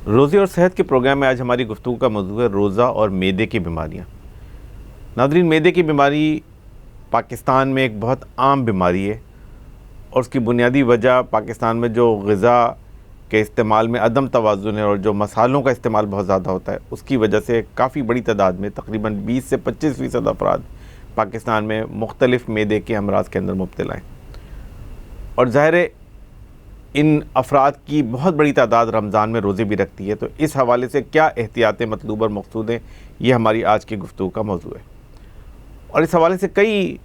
روزے اور صحت کے پروگرام میں آج ہماری گفتگو کا موضوع ہے روزہ اور معدے کی بیماریاں۔ ناظرین، معدے کی بیماری پاکستان میں ایک بہت عام بیماری ہے اور اس کی بنیادی وجہ پاکستان میں جو غذا کے استعمال میں عدم توازن ہے اور جو مصالحوں کا استعمال بہت زیادہ ہوتا ہے، اس کی وجہ سے کافی بڑی تعداد میں تقریباً 20 سے 25% افراد پاکستان میں مختلف معدے کے امراض کے اندر مبتلا ہیں، اور ظاہر ہے ان افراد کی بہت بڑی تعداد رمضان میں روزے بھی رکھتی ہے۔ تو اس حوالے سے کیا احتیاطیں مطلوب اور مقصود ہیں، یہ ہماری آج کی گفتگو کا موضوع ہے۔ اور اس حوالے سے کئی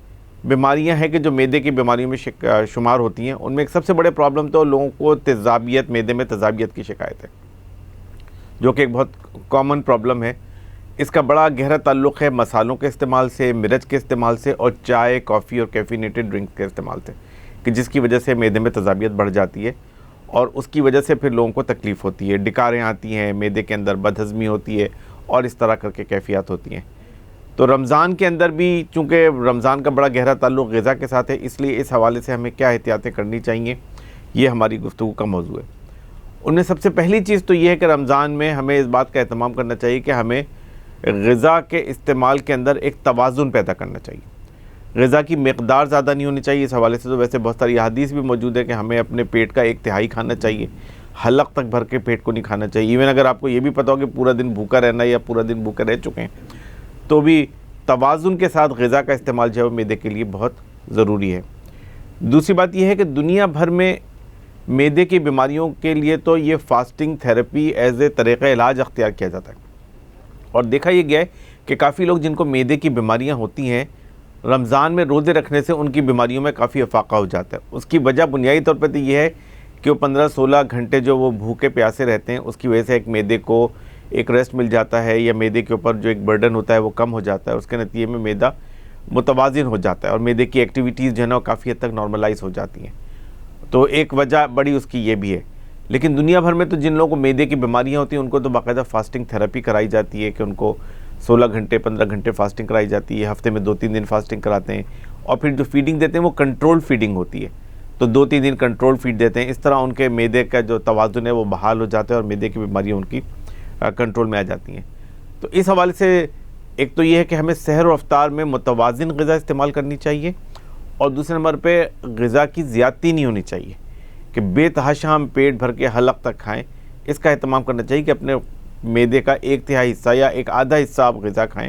بیماریاں ہیں کہ جو معدے کی بیماریوں میں شمار ہوتی ہیں۔ ان میں ایک سب سے بڑے پرابلم تو لوگوں کو تیزابیت، معدے میں تیزابیت کی شکایت ہے، جو کہ ایک بہت کامن پرابلم ہے۔ اس کا بڑا گہرا تعلق ہے مصالحوں کے استعمال سے، مرچ کے استعمال سے، اور چائے، کافی اور کیفینیٹڈ ڈرنکس کے استعمال سے، کہ جس کی وجہ سے معدے میں تیزابیت بڑھ جاتی ہے اور اس کی وجہ سے پھر لوگوں کو تکلیف ہوتی ہے، ڈکاریں آتی ہیں، معدے کے اندر بد ہضمی ہوتی ہے اور اس طرح کر کے کیفیات ہوتی ہیں۔ تو رمضان کے اندر بھی چونکہ رمضان کا بڑا گہرا تعلق غذا کے ساتھ ہے، اس لیے اس حوالے سے ہمیں کیا احتیاطیں کرنی چاہیے، یہ ہماری گفتگو کا موضوع ہے۔ ان میں سب سے پہلی چیز تو یہ ہے کہ رمضان میں ہمیں اس بات کا اہتمام کرنا چاہیے کہ ہمیں غذا کے استعمال کے اندر ایک توازن پیدا کرنا چاہیے۔ غذا کی مقدار زیادہ نہیں ہونی چاہیے۔ اس حوالے سے تو ویسے بہت ساری احادیث بھی موجود ہے کہ ہمیں اپنے پیٹ کا 1/3 کھانا چاہیے، حلق تک بھر کے پیٹ کو نہیں کھانا چاہیے۔ ایون اگر آپ کو یہ بھی پتا ہو کہ پورا دن بھوکا رہنا ہے یا پورا دن بھوکے رہ چکے ہیں، تو بھی توازن کے ساتھ غذا کا استعمال جو ہے معدے کے لیے بہت ضروری ہے۔ دوسری بات یہ ہے کہ دنیا بھر میں معدے کی بیماریوں کے لیے تو یہ فاسٹنگ تھیراپی ایز اے طریقہ علاج اختیار کیا جاتا ہے، اور دیکھا یہ گیا ہے کہ کافی لوگ جن کو معدے کی بیماریاں ہوتی ہیں، رمضان میں روزے رکھنے سے ان کی بیماریوں میں کافی افاقہ ہو جاتا ہے۔ اس کی وجہ بنیادی طور پہ تو یہ ہے کہ وہ 15-16 گھنٹے جو وہ بھوکے پیاسے رہتے ہیں، اس کی وجہ سے ایک معدے کو ایک ریسٹ مل جاتا ہے، یا معدے کے اوپر جو ایک برڈن ہوتا ہے وہ کم ہو جاتا ہے۔ اس کے نتیجے میں معدہ متوازن ہو جاتا ہے اور معدے کی ایکٹیویٹیز جو ہے نا وہ کافی حد تک نارملائز ہو جاتی ہیں۔ تو ایک وجہ بڑی اس کی یہ بھی ہے۔ لیکن دنیا بھر میں تو جن لوگوں کو معدے کی بیماریاں ہوتی ہیں، ان کو تو باقاعدہ فاسٹنگ تھیراپی کرائی جاتی ہے کہ ان کو 16 گھنٹے 15 گھنٹے فاسٹنگ کرائی جاتی ہے، ہفتے میں 2-3 دن فاسٹنگ کراتے ہیں، اور پھر جو فیڈنگ دیتے ہیں وہ کنٹرول فیڈنگ ہوتی ہے، تو 2-3 دن کنٹرول فیڈ دیتے ہیں۔ اس طرح ان کے معدے کا جو توازن ہے وہ بحال ہو جاتا ہے اور معدے کی بیماریاں ان کی کنٹرول میں آ جاتی ہیں۔ تو اس حوالے سے ایک تو یہ ہے کہ ہمیں سحر و افطار میں متوازن غذا استعمال کرنی چاہیے، اور دوسرے نمبر پہ غذا کی زیادتی نہیں ہونی چاہیے کہ بے تحاشا ہم پیٹ بھر کے حلق تک کھائیں۔ اس کا اہتمام کرنا چاہیے کہ اپنے معدے کا 1/3 حصہ یا 1/2 حصہ آپ غذا کھائیں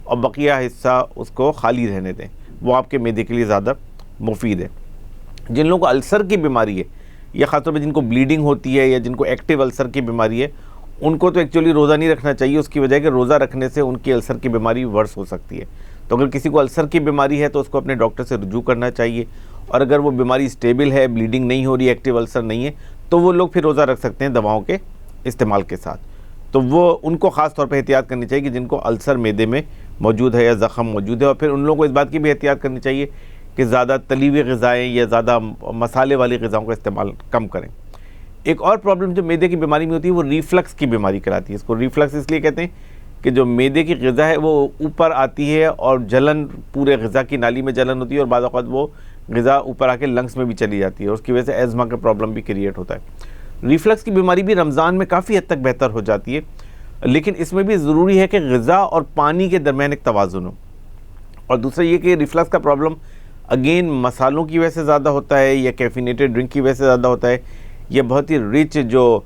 اور بقیہ حصہ اس کو خالی رہنے دیں، وہ آپ کے معدے کے لیے زیادہ مفید ہے۔ جن لوگوں کو السر کی بیماری ہے، یا خاص طور پہ جن کو بلیڈنگ ہوتی ہے یا جن کو ایکٹیو السر کی بیماری ہے، ان کو تو ایکچولی روزہ نہیں رکھنا چاہیے۔ اس کی وجہ ہے کہ روزہ رکھنے سے ان کی السر کی بیماری ورس ہو سکتی ہے۔ تو اگر کسی کو السر کی بیماری ہے تو اس کو اپنے ڈاکٹر سے رجوع کرنا چاہیے، اور اگر وہ بیماری اسٹیبل ہے، بلیڈنگ نہیں ہو رہی ہے، ایکٹیو السر نہیں ہے، تو وہ لوگ پھر روزہ رکھ سکتے ہیں دواؤں کے استعمال کے ساتھ۔ تو وہ ان کو خاص طور پہ احتیاط کرنی چاہیے کہ جن کو السر معدے میں موجود ہے یا زخم موجود ہے، اور پھر ان لوگوں کو اس بات کی بھی احتیاط کرنی چاہیے کہ زیادہ تلی ہوئی غذائیں یا زیادہ مسالے والی غذاؤں کا استعمال کم کریں۔ ایک اور پرابلم جو معدے کی بیماری میں ہوتی ہے وہ ریفلکس کی بیماری کراتی ہے۔ اس کو ریفلکس اس لیے کہتے ہیں کہ جو معدے کی غذا ہے وہ اوپر آتی ہے اور جلن، پورے غذا کی نالی میں جلن ہوتی ہے، اور بعض اوقات وہ غذا اوپر آ کے لنگس میں بھی چلی جاتی ہے، اور اس کی وجہ سے ایزما کا پرابلم بھی کریٹ ہوتا ہے۔ ریفلکس کی بیماری بھی رمضان میں کافی حد تک بہتر ہو جاتی ہے، لیکن اس میں بھی ضروری ہے کہ غذا اور پانی کے درمیان ایک توازن ہو۔ اور دوسرا یہ کہ ریفلکس کا پرابلم اگین مسالوں کی وجہ سے زیادہ ہوتا ہے، یا کیفینیٹڈ ڈرنک کی وجہ سے زیادہ ہوتا ہے، یا بہت ہی رچ جو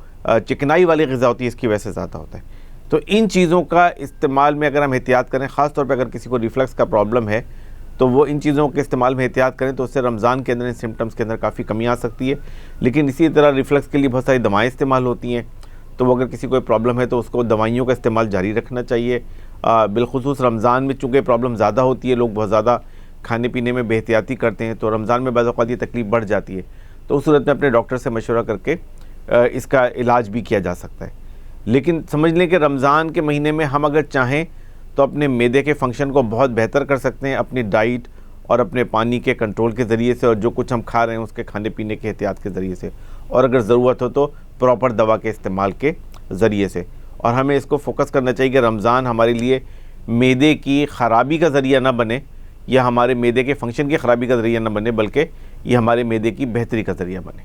چکنائی والی غذا ہوتی ہے اس کی وجہ سے زیادہ ہوتا ہے۔ تو ان چیزوں کا استعمال میں اگر ہم احتیاط کریں، خاص طور پہ اگر کسی کو ریفلکس کا پرابلم ہے، تو وہ ان چیزوں کے استعمال میں احتیاط کریں، تو اس سے رمضان کے اندر ان سمٹمز کے اندر کافی کمی آ سکتی ہے۔ لیکن اسی طرح ریفلکس کے لیے بہت ساری دوائیں استعمال ہوتی ہیں، تو وہ اگر کسی کو پرابلم ہے تو اس کو دوائیوں کا استعمال جاری رکھنا چاہیے۔ بالخصوص رمضان میں چونکہ پرابلم زیادہ ہوتی ہے، لوگ بہت زیادہ کھانے پینے میں بے احتیاطی کرتے ہیں، تو رمضان میں بعض اوقات یہ تکلیف بڑھ جاتی ہے، تو اس صورت میں اپنے ڈاکٹر سے مشورہ کر کے اس کا علاج بھی کیا جا سکتا ہے۔ لیکن سمجھ لیں کہ رمضان کے مہینے میں ہم اگر چاہیں تو اپنے معدے کے فنکشن کو بہت بہتر کر سکتے ہیں اپنی ڈائٹ اور اپنے پانی کے کنٹرول کے ذریعے سے، اور جو کچھ ہم کھا رہے ہیں اس کے کھانے پینے کے احتیاط کے ذریعے سے، اور اگر ضرورت ہو تو پراپر دوا کے استعمال کے ذریعے سے۔ اور ہمیں اس کو فوکس کرنا چاہیے کہ رمضان ہمارے لیے معدے کی خرابی کا ذریعہ نہ بنے، یا ہمارے معدے کے فنکشن کی خرابی کا ذریعہ نہ بنے، بلکہ یہ ہمارے معدے کی بہتری کا ذریعہ بنے۔